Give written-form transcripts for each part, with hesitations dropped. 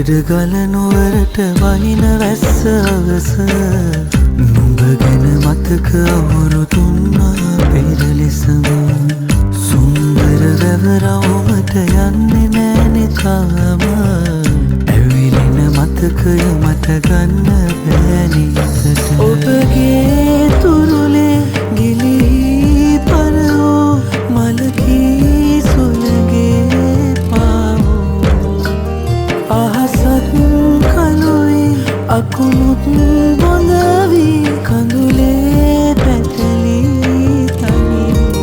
සිංකඩ ගලනුවරට වහින වැස්ස අවස නුඹ ගැන මතක අවුරු තුන්නා පෙර ලෙසම සුන්දර වැවරවුමට යන්නේ නෑනෙ තාම ඇවිලෙන මතකය මට ගන්න බෑනිසට ඔබගේ තුරුලේ ගිලී පරවෝ මලකී සුළගේ පාවෝ අහසත් කළුයි අකුණුත් බොඳවී කඳුලේ පැටලී තනිවී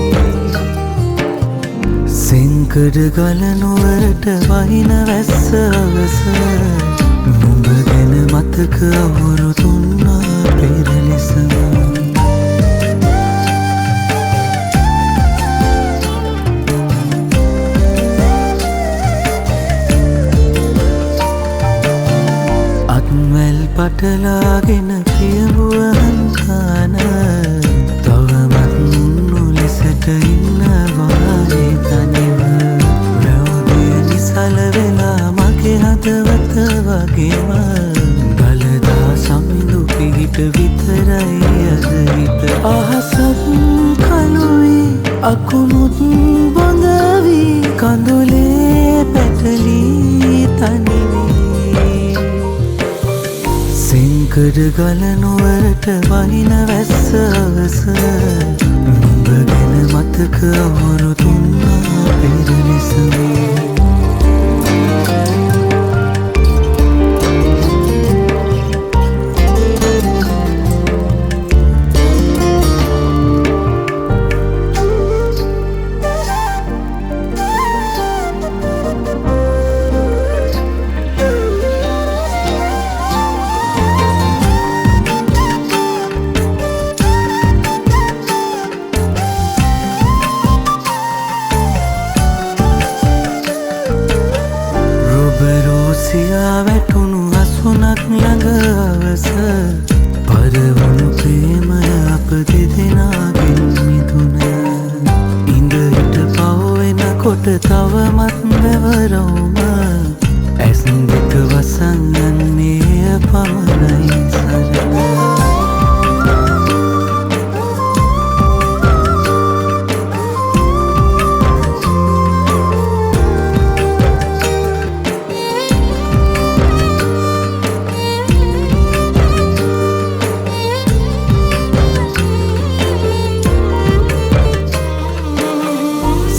සිංකඩ ගලනුවරට වහින වැස්ස අවස නුඹ ගැන මතක අවුරු තුන්නා පෙර ලෙසම අත්වැල් පටලාගෙන පියඹුවන් කාන තවමත් නුන්නු ලෙසට ඉන්නවානේ තනිව වැව්දිය නිසල වෙලා මගේ හදවත වගේම ගලදා සමිඳු පිහිට විතරයි අද හිත අහසත් කළුයි අකුණුත් බොඳවී කඳුලේ පැටලී තනිවී සිංකඩ ගලනුවරට වහින වැස්ස අවස නුඹ ගැන මතක අවුරු තුන්නා පෙර ලෙසම සියා වැටුණු අසුනක් ළඟ අවස පරවුණු ප්‍රේමය අප දෙදෙනාගෙන් මිදුන ඉඳ හිට පවවෙන කොට තවමත් වැවරවුම ඇස් දෙක වසංගන්නේ පමණයි සරණ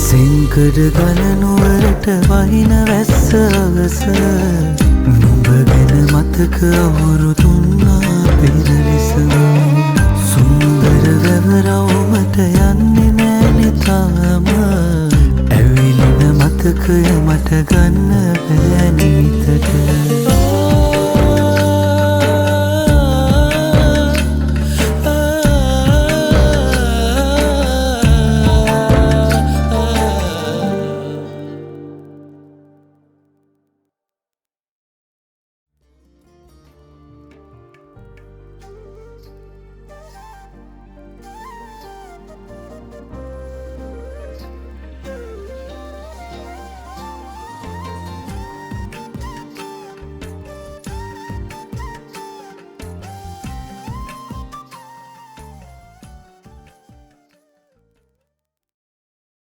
සිංකඩ ගලනුවරට වහින වැස්ස අවස නුඹ ගැන මතක අවුරු තුන්නා පෙර ලෙසම සුන්දර වැවරවුමට යන්නේ නෑනෙ තාම ඇවිලෙන මතකය මට ගන්න බෑනිතට